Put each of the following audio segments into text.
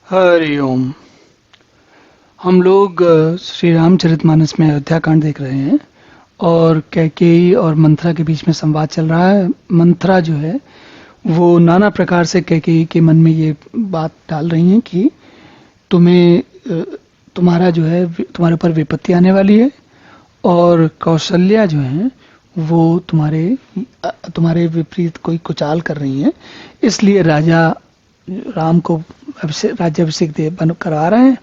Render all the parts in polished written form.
हरि ओम। हम लोग श्री रामचरितमानस में अयोध्या कांड देख रहे हैं और कैकेयी और मंथरा के बीच में संवाद चल रहा है। मंथरा जो है वो नाना प्रकार से कैकेयी के मन में ये बात डाल रही हैं कि तुम्हें तुम्हारा जो है तुम्हारे ऊपर विपत्ति आने वाली है और कौशल्या जो है वो तुम्हारे विपरीत कोई कुचाल कर रही हैं। इसलिए राजा राम को राज्याभिषेक दे बन करवा रहे हैं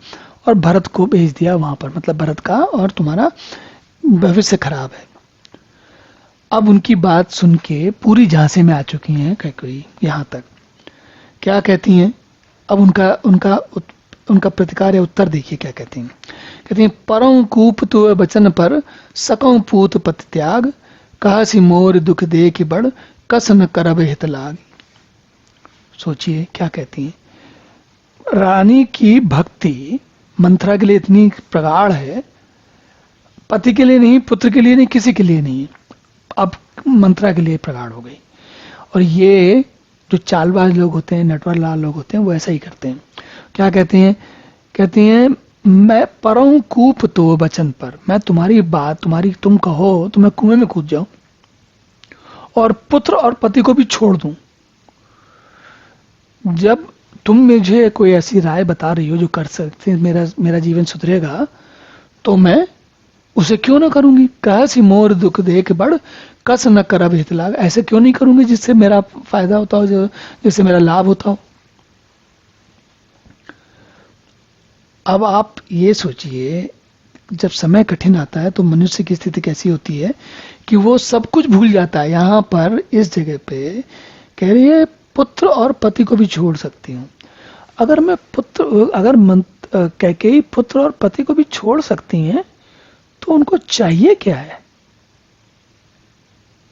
और भरत को भेज दिया वहां पर, मतलब भरत का और तुम्हारा भविष्य खराब है। अब उनकी बात सुन के पूरी झांसे में आ चुकी हैं कैकेयी। यहाँ तक क्या कहती हैं, अब उनका प्रतिकार या उत्तर देखिए क्या कहती हैं। कहती हैं, परं कूप तो बचन पर सकौ पूत पति त्याग, कहसी मोर दुख दे कि बड़ कस न करब हित लाग। सोचिए क्या कहती हैं। रानी की भक्ति मंथरा के लिए इतनी प्रगाढ़ है, पति के लिए नहीं, पुत्र के लिए नहीं, किसी के लिए नहीं, अब मंथरा के लिए प्रगाढ़ हो गई। और ये जो चालबाज लोग होते हैं, नटवरलाल लोग होते हैं, वो ऐसा ही करते हैं। क्या कहते हैं, कहती हैं मैं परऊं कूप तो बचन पर, मैं तुम्हारी बात तुम कहो तो मैं कुएं में कूद जाऊं और पुत्र और पति को भी छोड़ दूं। जब तुम मुझे कोई ऐसी राय बता रही हो जो कर सकते मेरा जीवन सुधरेगा, तो मैं उसे क्यों ना करूंगी। कहसी मोर दुख देख बड़ कस न करब हित लाग, ऐसे क्यों नहीं करूंगी जिससे मेरा फायदा होता हो, जिससे मेरा लाभ होता हो। अब आप ये सोचिए, जब समय कठिन आता है तो मनुष्य की स्थिति कैसी होती है कि वो सब कुछ भूल जाता है। यहां पर इस जगह पे कह रही है पुत्र और पति को भी छोड़ सकती हूँ। कैकेयी पुत्र और पति को भी छोड़ सकती हैं तो उनको चाहिए क्या है।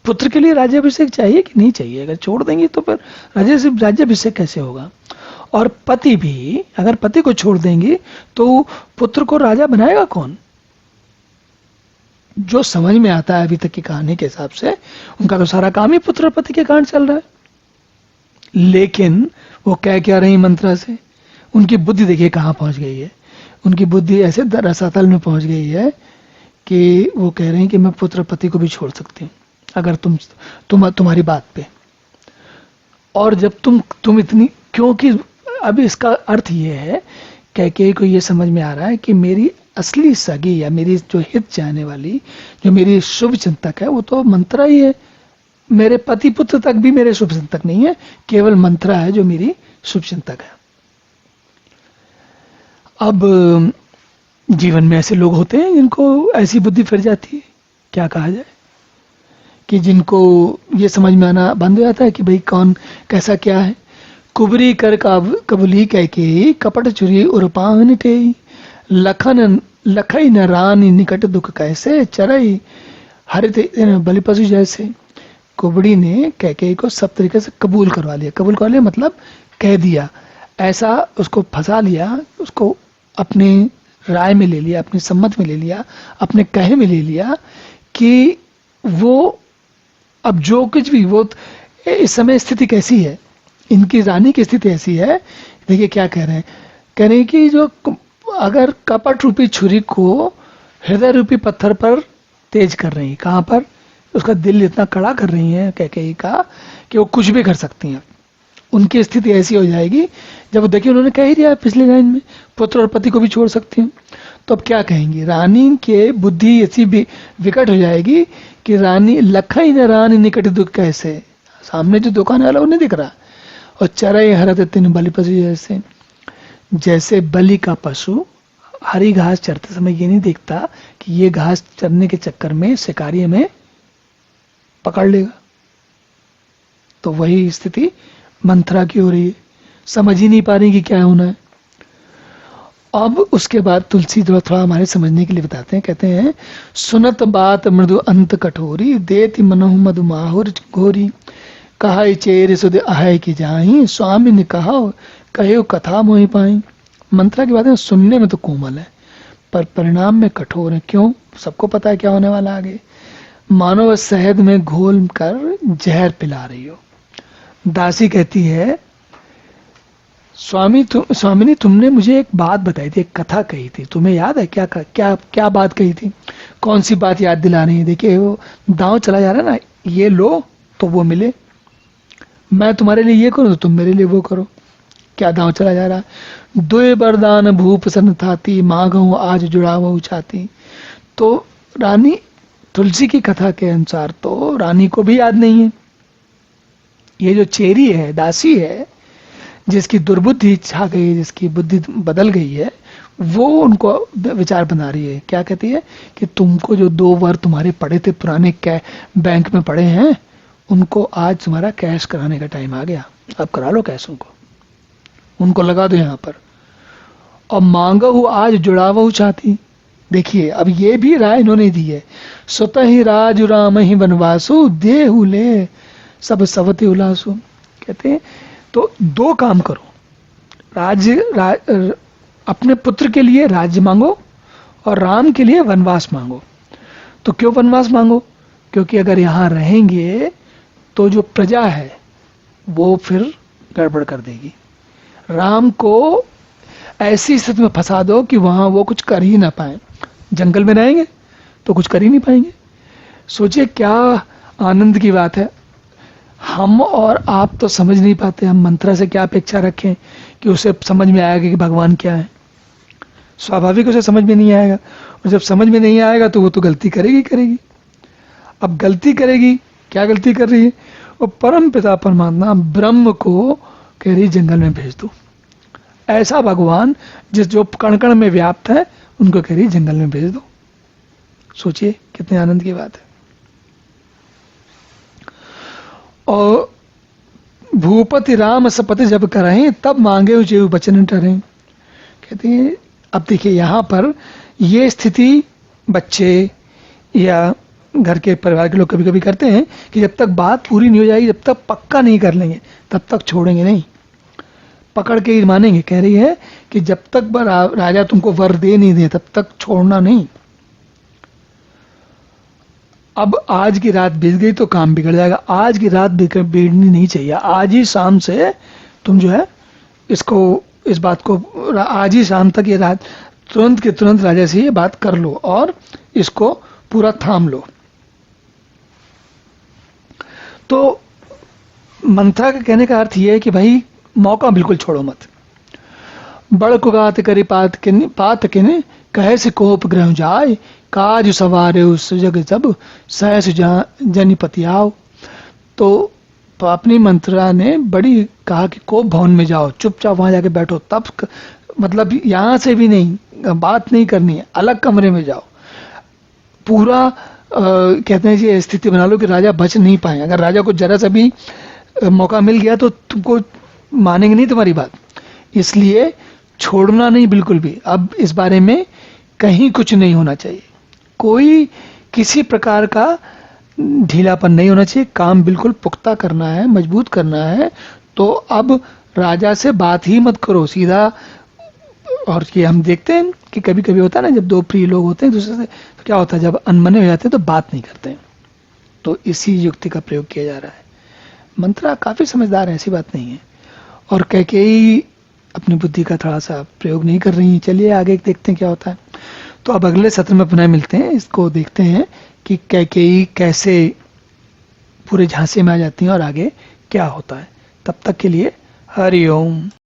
पुत्र के लिए राज्याभिषेक चाहिए कि नहीं चाहिए। अगर छोड़ देंगी तो फिर राज्याभिषेक कैसे होगा। और पति भी, अगर पति को छोड़ देंगी तो पुत्र को राजा बनाएगा कौन। जो समझ में आता है अभी तक की कहानी के हिसाब से, उनका तो सारा काम ही पुत्र और पति के कारण चल रहा है। लेकिन वो कह क्या रही मंत्रा से, उनकी बुद्धि देखिए कहाँ पहुंच गई है। उनकी बुद्धि ऐसे रसातल में पहुंच गई है कि वो कह रहे हैं कि मैं पुत्र पति को भी छोड़ सकती हूँ अगर तुम्हारी बात पे। और जब तुम इतनी, क्योंकि अब इसका अर्थ ये है, कैकेयी को ये समझ में आ रहा है कि मेरी असली सगी या मेरी जो हित चाहने वाली, जो मेरी शुभ चिंतक है, वो तो मंत्रा ही है। मेरे पति पुत्र तक भी मेरे शुभ चिंतक नहीं है, केवल मंत्रा है जो मेरी शुभ चिंतक है। अब जीवन में ऐसे लोग होते हैं जिनको ऐसी बुद्धि फिर जाती है, क्या कहा जाए, कि जिनको ये समझ में आना बंद हो जाता है कि भाई कौन कैसा क्या है। कुबरी कर कबुली कैकेयी, कपट चुरी उर्पान टेई, लखई न रानी निकट दुख कैसे, चरई हरित बलिपशु जैसे। कुबड़ी ने कैकेयी को सब तरीके से कबूल करवा लिया मतलब कह दिया, ऐसा उसको फंसा लिया, उसको अपने राय में ले लिया, अपनी सम्मत में ले लिया, अपने कहे में ले लिया कि वो अब जो कुछ भी, वो इस समय स्थिति कैसी है, इनकी रानी की स्थिति ऐसी है। देखिए क्या कह रहे हैं कि जो अगर कपट रूपी छुरी को हृदय रूपी पत्थर पर तेज कर रही है, कहाँ पर, उसका दिल इतना कड़ा कर रही है कैकेयी का कि वो कुछ भी कर सकती हैं। उनकी स्थिति ऐसी हो जाएगी, जब देखिए उन्होंने कह ही दिया पिछले लाइन में, पुत्र और पति को भी छोड़ सकती हूँ, तो अब क्या कहेंगी। रानी के बुद्धि ऐसी विकट हो जाएगी कि रानी लखई न रानी निकट दुख कैसे, सामने जो दुकान वाला वो नहीं दिख रहा, और चरई हरत तीन बलि पशु जैसे बलि का पशु हरी घास चरते समय ये नहीं देखता कि ये घास चरने के चक्कर में शिकारी हमें पकड़ लेगा। तो वही स्थिति मंथरा की हो रही है, समझ ही नहीं पा रही कि क्या होना है। अब उसके बाद तुलसी थोड़ा हमारे समझने के लिए बताते हैं, कहते हैं सुनत बात मृदु अंत कठोरी, देति मनहु मधु माहुर घोरी, कहा चेर सुध अहय की जाही, स्वामी ने कहा कहो कथा मोहि पाई। मंत्रा की बातें सुनने में तो कोमल है पर परिणाम में कठोर है। क्यों, सबको पता है क्या होने वाला आगे। मानो शहद में घोल कर जहर पिला रही हो। दासी कहती है स्वामिनी, तुमने मुझे एक बात बताई थी, एक कथा कही थी, तुम्हें याद है? क्या क्या क्या बात कही थी? कौन सी बात याद दिला रही है? देखिए वो दांव चला जा रहा है ना, ये लो तो वो मिले, मैं तुम्हारे लिए ये करूं तो तुम मेरे लिए वो करो। क्या दांव चला जा रहा है? दुए बरदान भूप सन थाती, मांगू आज जुड़ावो छाती। तो रानी तुलसी की कथा के अनुसार तो रानी को भी याद नहीं है। ये जो चेरी है, दासी है, जिसकी दुर्बुद्धि छा गई है, जिसकी बुद्धि बदल गई है, वो उनको विचार बना रही है। क्या कहती है कि तुमको जो 2 वर तुम्हारे पड़े थे पुराने बैंक में पड़े हैं, उनको आज तुम्हारा कैश कराने का टाइम आ गया, अब करा लो कैश, उनको लगा दो यहाँ पर। और मांगा हूँ आज जुड़ावा चाहती। देखिए अब ये भी राय इन्होंने दी है, स्वतः ही राज राम ही वनवासु, देहु ले सब सवते उलासु। कहते हैं तो 2 काम करो, अपने पुत्र के लिए राज्य मांगो और राम के लिए वनवास मांगो। तो क्यों वनवास मांगो? क्योंकि अगर यहाँ रहेंगे तो जो प्रजा है वो फिर गड़बड़ कर देगी। राम को ऐसी स्थिति में फंसा दो कि वहां वो कुछ कर ही ना पाए। जंगल में रहेंगे तो कुछ कर ही नहीं पाएंगे। सोचिए क्या आनंद की बात है। हम और आप तो समझ नहीं पाते, हम मंत्रा से क्या अपेक्षा रखें कि उसे समझ में आएगा कि भगवान क्या है। स्वाभाविक उसे समझ में नहीं आएगा, और जब समझ में नहीं आएगा तो वो तो गलती करेगी करेगी। अब गलती करेगी, क्या गलती कर रही है? वो परम पिता परमात्मा ब्रह्म को कह रही जंगल में भेज दो। ऐसा भगवान जिस जो कण कण में व्याप्त है, उनको कह रही जंगल में भेज दो। सोचिए कितने आनंद की बात है। और भूपति राम सपति जब कराएं, तब मांगे उचे वचन टरें। कहते हैं अब देखिए यहाँ पर ये स्थिति बच्चे या घर के परिवार के लोग कभी कभी करते हैं कि जब तक बात पूरी नहीं हो जाएगी, जब तक पक्का नहीं कर लेंगे, तब तक छोड़ेंगे नहीं, पकड़ के ही मानेंगे। कह रही है कि जब तक राजा तुमको वर दे नहीं दे, तब तक छोड़ना नहीं। अब आज की रात बीत गई तो काम बिगड़ जाएगा। आज की रात बिगड़नी नहीं चाहिए। आज ही शाम से तुम जो है इसको, इस बात को आज ही शाम तक, ये रात तुरंत के तुरंत राजा से ये बात कर लो और इसको पूरा थाम लो। तो मंत्रा का कहने का अर्थ ये है कि भाई मौका बिल्कुल छोड़ो मत। बड़ कुगात करी पात किन कहे से कोप ग्रह जाए, काज सवारे उस जग जब सहस जनिपति आओ। तो अपनी मंत्रा ने बड़ी कहा कि कोप भवन में जाओ, चुपचाप वहां जाके बैठो। तब मतलब यहां से भी नहीं, बात नहीं करनी है, अलग कमरे में जाओ। पूरा कहते हैं ये स्थिति बना लो कि राजा बच नहीं पाए। अगर राजा को जरा सा भी मौका मिल गया तो तुमको मानेंगे नहीं तुम्हारी बात, इसलिए छोड़ना नहीं बिल्कुल भी। अब इस बारे में कहीं कुछ नहीं होना चाहिए, कोई किसी प्रकार का ढीलापन नहीं होना चाहिए। काम बिल्कुल पुख्ता करना है, मजबूत करना है। तो अब राजा से बात ही मत करो सीधा। और ये हम देखते हैं कि कभी कभी होता है ना, जब 2 प्रिय लोग होते हैं दूसरे से, तो क्या होता है जब अनमने हो जाते हैं तो बात नहीं करते हैं। तो इसी युक्ति का प्रयोग किया जा रहा है। मंत्रा काफी समझदार है, ऐसी बात नहीं है। और कैकेयी अपनी बुद्धि का थोड़ा सा प्रयोग नहीं कर रही है। चलिए आगे देखते हैं क्या होता है। तो अब अगले सत्र में पुनः मिलते हैं, इसको देखते हैं कि कैकेयी कैसे पूरे झांसे में आ जाती हैं और आगे क्या होता है। तब तक के लिए हरि ओम।